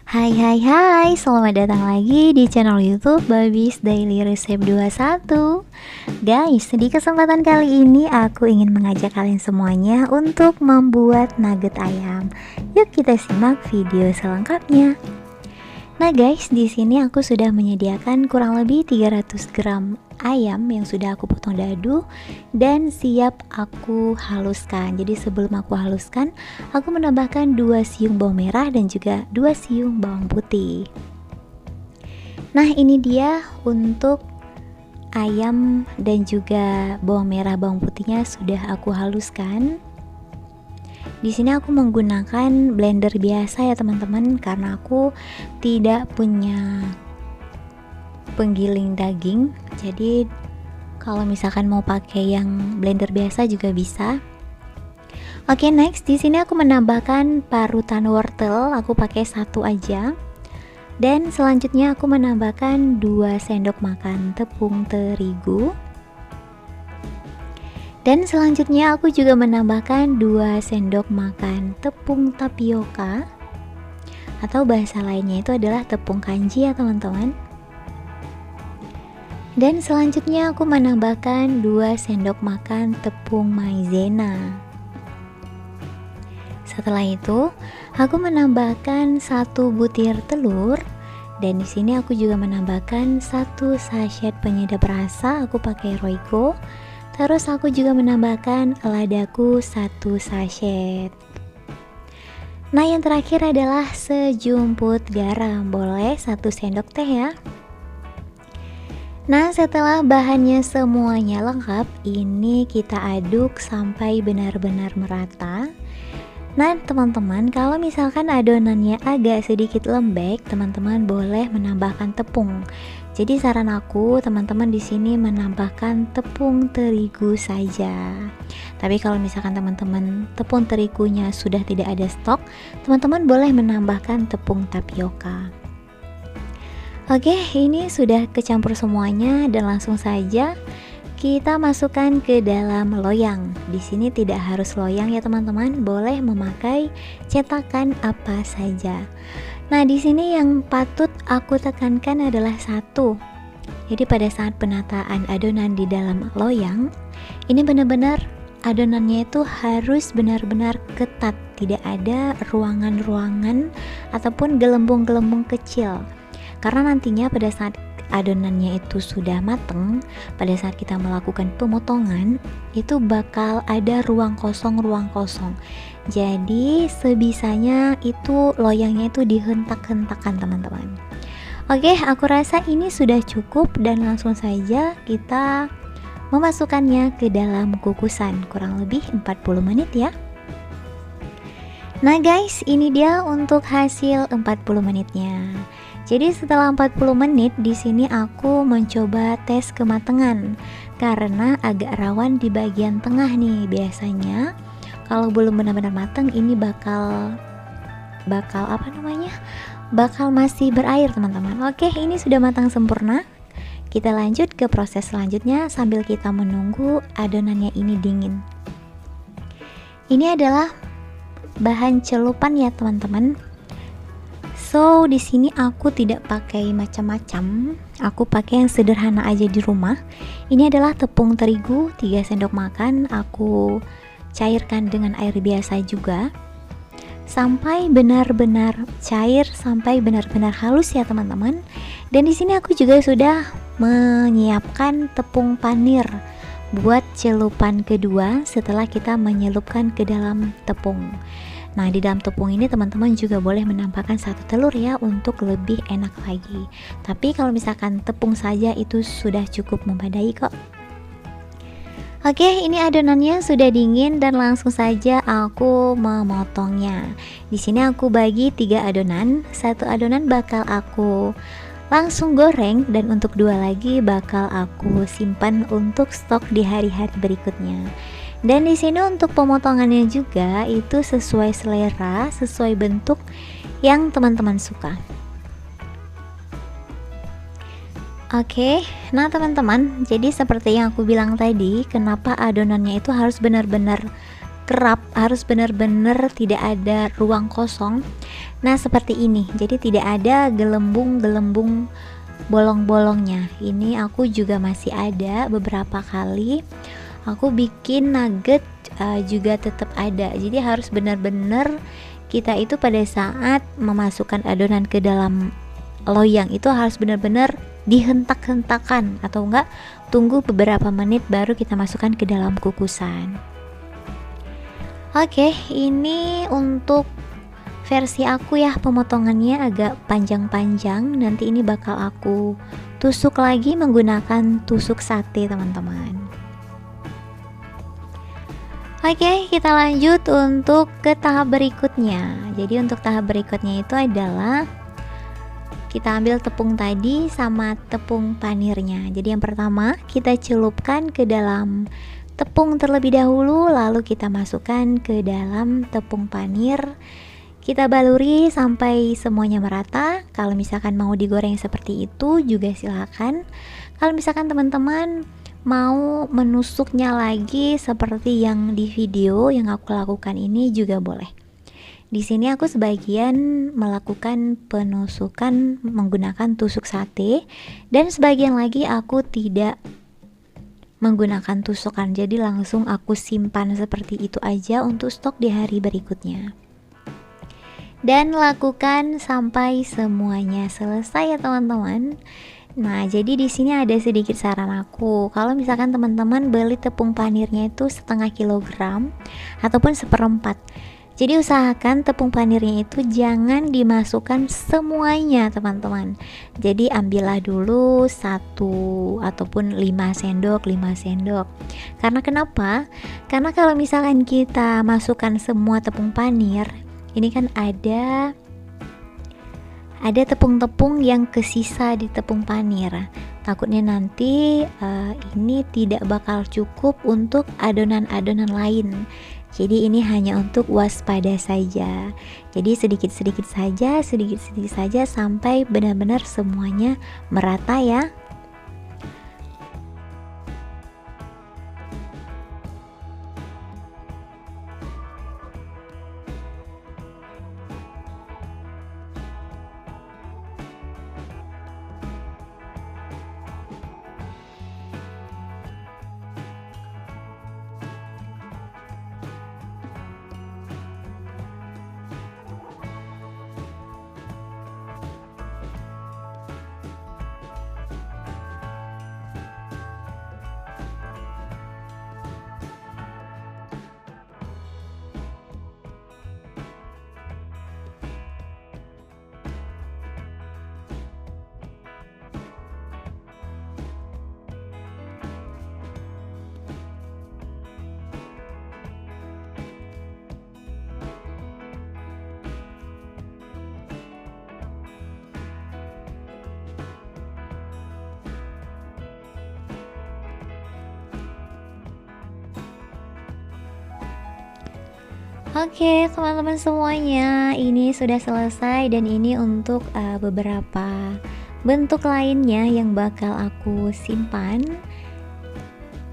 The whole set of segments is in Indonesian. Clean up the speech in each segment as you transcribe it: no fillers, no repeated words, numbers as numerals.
Hai hai hai, selamat datang lagi di channel YouTube Babis Daily Resep 21. Guys, di kesempatan kali ini aku ingin mengajak kalian semuanya untuk membuat nugget ayam. Yuk kita simak video selengkapnya. Nah guys, di sini aku sudah menyediakan kurang lebih 300 gram ayam yang sudah aku potong dadu dan siap aku haluskan. Jadi sebelum aku haluskan, aku menambahkan 2 siung bawang merah dan juga 2 siung bawang putih. Nah, ini dia untuk ayam dan juga bawang merah bawang putihnya sudah aku haluskan. Di sini aku menggunakan blender biasa ya teman-teman, karena aku tidak punya penggiling daging. Jadi kalau misalkan mau pakai yang blender biasa juga bisa. Oke, next di sini aku menambahkan parutan wortel, aku pakai satu aja. Dan selanjutnya aku menambahkan 2 sendok makan tepung terigu. Dan selanjutnya aku juga menambahkan 2 sendok makan tepung tapioka, atau bahasa lainnya itu adalah tepung kanji ya teman-teman. Dan selanjutnya aku menambahkan 2 sendok makan tepung maizena. Setelah itu aku menambahkan 1 butir telur, dan di sini aku juga menambahkan 1 sachet penyedap rasa, aku pakai Royco. Terus aku juga menambahkan ladaku 1 sachet. Nah, yang terakhir adalah sejumput garam, boleh 1 sendok teh ya. Nah, setelah bahannya semuanya lengkap, ini kita aduk sampai benar-benar merata. Nah teman-teman, kalau misalkan adonannya agak sedikit lembek, teman-teman boleh menambahkan tepung. Jadi saran aku, teman-teman di sini menambahkan tepung terigu saja. Tapi kalau misalkan teman-teman tepung terigunya sudah tidak ada stok, teman-teman boleh menambahkan tepung tapioka. Oke, ini sudah kecampur semuanya dan langsung saja kita masukkan ke dalam loyang. Di sini tidak harus loyang ya teman-teman, boleh memakai cetakan apa saja. Nah, di sini yang patut aku tekankan adalah satu. Jadi pada saat penataan adonan di dalam loyang, ini benar-benar adonannya itu harus benar-benar ketat, tidak ada ruangan-ruangan ataupun gelembung-gelembung kecil. Karena nantinya pada saat adonannya itu sudah mateng, pada saat kita melakukan pemotongan itu bakal ada ruang kosong. Jadi sebisanya itu loyangnya itu dihentak-hentakan teman-teman. Oke, aku rasa ini sudah cukup dan langsung saja kita memasukkannya ke dalam kukusan kurang lebih 40 menit ya. Nah guys, ini dia untuk hasil 40 menitnya. Jadi setelah 40 menit di sini aku mencoba tes kematangan karena agak rawan di bagian tengah nih. Biasanya kalau belum benar-benar matang ini bakal bakal masih berair teman-teman. Oke, ini sudah matang sempurna. Kita lanjut ke proses selanjutnya sambil kita menunggu adonannya ini dingin. Ini adalah bahan celupan ya teman-teman. So, di sini aku tidak pakai macam-macam. Aku pakai yang sederhana aja di rumah. Ini adalah tepung terigu 3 sendok makan. Aku cairkan dengan air biasa juga. Sampai benar-benar cair, sampai benar-benar halus ya teman-teman. Dan di sini aku juga sudah menyiapkan tepung panir buat celupan kedua setelah kita menyelupkan ke dalam tepung. Nah, di dalam tepung ini teman-teman juga boleh menambahkan 1 telur ya untuk lebih enak lagi. Tapi kalau misalkan tepung saja itu sudah cukup memadai kok. Oke, ini adonannya sudah dingin dan langsung saja aku memotongnya. Di sini aku bagi 3 adonan. 1 adonan bakal aku langsung goreng dan untuk 2 lagi bakal aku simpan untuk stok di hari-hari berikutnya. Dan di sini untuk pemotongannya juga itu sesuai selera, sesuai bentuk yang teman-teman suka. Oke, nah teman-teman, jadi seperti yang aku bilang tadi, kenapa adonannya itu harus benar-benar kerap, harus benar-benar tidak ada ruang kosong. Nah seperti ini, jadi tidak ada gelembung-gelembung bolong-bolongnya. Ini aku juga masih ada beberapa kali aku bikin nugget juga tetap ada. Jadi harus benar-benar kita itu pada saat memasukkan adonan ke dalam loyang itu harus benar-benar dihentak-hentakan, atau enggak tunggu beberapa menit baru kita masukkan ke dalam kukusan. Oke, ini untuk versi aku ya, pemotongannya agak panjang-panjang. Nanti ini bakal aku tusuk lagi menggunakan tusuk sate teman-teman. Oke, kita lanjut untuk ke tahap berikutnya. Jadi untuk tahap berikutnya itu adalah kita ambil tepung tadi sama tepung panirnya. Jadi yang pertama kita celupkan ke dalam tepung terlebih dahulu, lalu kita masukkan ke dalam tepung panir. Kita baluri sampai semuanya merata. Kalau misalkan mau digoreng seperti itu juga silakan. Kalau misalkan teman-teman mau menusuknya lagi seperti yang di video yang aku lakukan ini juga boleh. Di sini aku sebagian melakukan penusukan menggunakan tusuk sate, dan sebagian lagi aku tidak menggunakan tusukan. Jadi langsung aku simpan seperti itu aja untuk stok di hari berikutnya. Dan lakukan sampai semuanya selesai ya teman-teman. Nah, jadi di sini ada sedikit saran aku. Kalau misalkan teman-teman beli tepung panirnya itu setengah kilogram ataupun seperempat. Jadi usahakan tepung panirnya itu jangan dimasukkan semuanya teman-teman. Jadi ambillah dulu 1 ataupun 5 sendok. Karena kenapa? Karena kalau misalkan kita masukkan semua tepung panir, ini kan ada tepung-tepung yang kesisa di tepung panir. Takutnya nanti ini tidak bakal cukup untuk adonan-adonan lain. Jadi ini hanya untuk waspada saja. Jadi sedikit-sedikit saja sampai benar-benar semuanya merata ya. Oke teman-teman semuanya, ini sudah selesai dan ini untuk beberapa bentuk lainnya yang bakal aku simpan,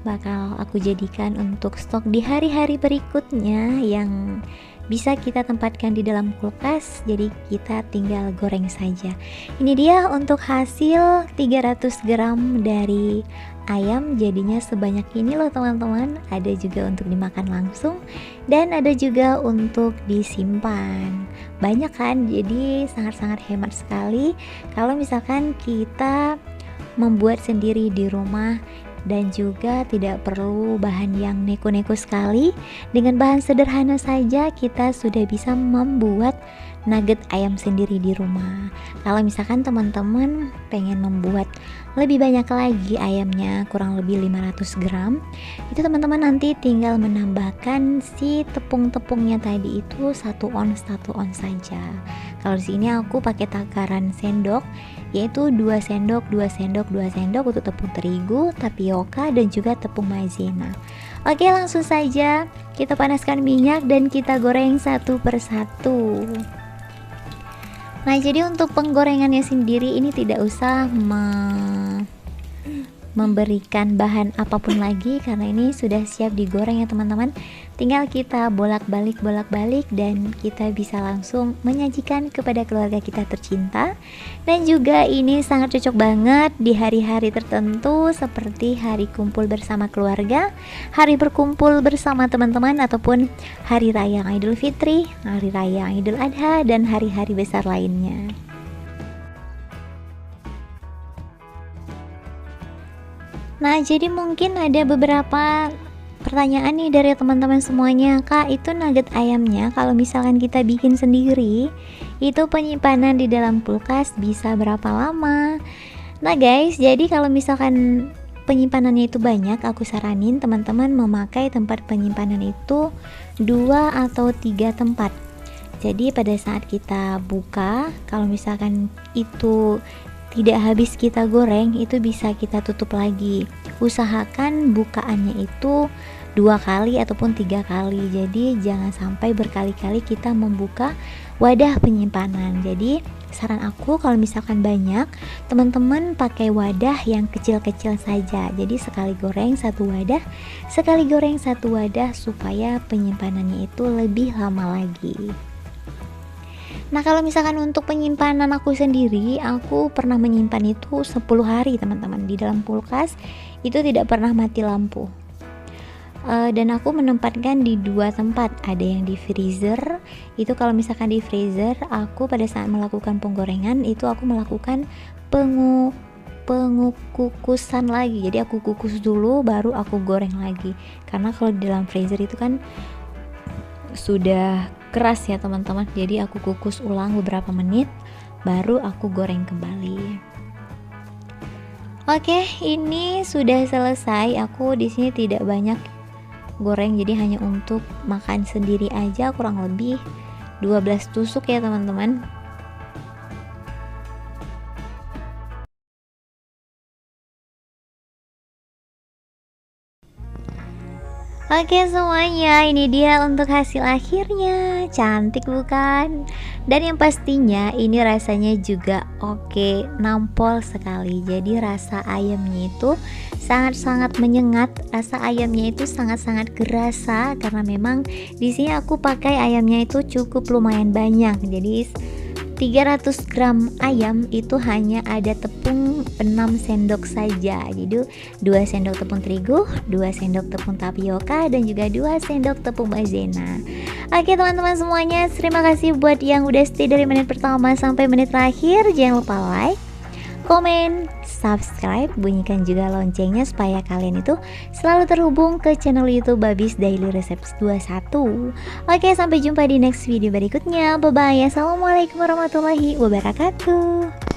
bakal aku jadikan untuk stok di hari-hari berikutnya yang bisa kita tempatkan di dalam kulkas. Jadi kita tinggal goreng saja. Ini dia untuk hasil 300 gram dari ayam, jadinya sebanyak ini loh teman-teman. Ada juga untuk dimakan langsung dan ada juga untuk disimpan. Banyak kan, jadi sangat-sangat hemat sekali kalau misalkan kita membuat sendiri di rumah, dan juga tidak perlu bahan yang neko-neko sekali. Dengan bahan sederhana saja kita sudah bisa membuat nugget ayam sendiri di rumah. Kalau misalkan teman-teman pengen membuat lebih banyak lagi ayamnya, kurang lebih 500 gram, itu teman-teman nanti tinggal menambahkan si tepung-tepungnya tadi itu 1 ons saja. Kalau di sini aku pakai takaran sendok, yaitu 2 sendok untuk tepung terigu, tapioka, dan juga tepung maizena. Oke, langsung saja kita panaskan minyak dan kita goreng satu persatu. Nah, jadi untuk penggorengannya sendiri ini tidak usah memberikan bahan apapun lagi karena ini sudah siap digoreng ya teman-teman. Tinggal kita bolak-balik dan kita bisa langsung menyajikan kepada keluarga kita tercinta. Dan juga ini sangat cocok banget di hari-hari tertentu seperti hari kumpul bersama keluarga, hari berkumpul bersama teman-teman, ataupun hari raya Idul Fitri, hari raya Idul Adha, dan hari-hari besar lainnya. Nah, jadi mungkin ada beberapa pertanyaan nih dari teman-teman semuanya. Kak, itu nugget ayamnya kalau misalkan kita bikin sendiri, itu penyimpanan di dalam kulkas bisa berapa lama? Nah guys, jadi kalau misalkan penyimpanannya itu banyak, aku saranin teman-teman memakai tempat penyimpanan itu 2 atau 3 tempat. Jadi pada saat kita buka, kalau misalkan itu tidak habis kita goreng, itu bisa kita tutup lagi. Usahakan bukaannya itu 2 kali ataupun 3 kali. Jadi jangan sampai berkali-kali kita membuka wadah penyimpanan. Jadi saran aku kalau misalkan banyak, teman-teman pakai wadah yang kecil-kecil saja. Jadi sekali goreng satu wadah supaya penyimpanannya itu lebih lama lagi. Nah, kalau misalkan untuk penyimpanan aku sendiri, aku pernah menyimpan itu 10 hari teman-teman di dalam kulkas, itu tidak pernah mati lampu. Dan aku menempatkan di 2 tempat, ada yang di freezer. Itu kalau misalkan di freezer, aku pada saat melakukan penggorengan itu aku melakukan pengukusan lagi. Jadi aku kukus dulu baru aku goreng lagi. Karena kalau di dalam freezer itu kan sudah keras ya teman-teman, jadi aku kukus ulang beberapa menit baru aku goreng kembali. Oke, ini sudah selesai. Aku di sini tidak banyak goreng, jadi hanya untuk makan sendiri aja, kurang lebih 12 tusuk ya teman-teman. Oke semuanya, ini dia untuk hasil akhirnya. Cantik bukan? Dan yang pastinya ini rasanya juga oke, nampol sekali. Jadi rasa ayamnya itu sangat-sangat menyengat. Rasa ayamnya itu sangat-sangat kerasa karena memang di sini aku pakai ayamnya itu cukup lumayan banyak. Jadi 300 gram ayam itu hanya ada tepung 6 sendok saja. Jadi 2 sendok tepung terigu, 2 sendok tepung tapioka, dan juga 2 sendok tepung maizena. Oke teman-teman semuanya, terima kasih buat yang udah stay dari menit pertama sampai menit terakhir. Jangan lupa like, komen, subscribe, bunyikan juga loncengnya supaya kalian itu selalu terhubung ke channel YouTube Babis Daily Recipes 21. Oke, sampai jumpa di next video berikutnya. Bye bye. Assalamualaikum warahmatullahi wabarakatuh.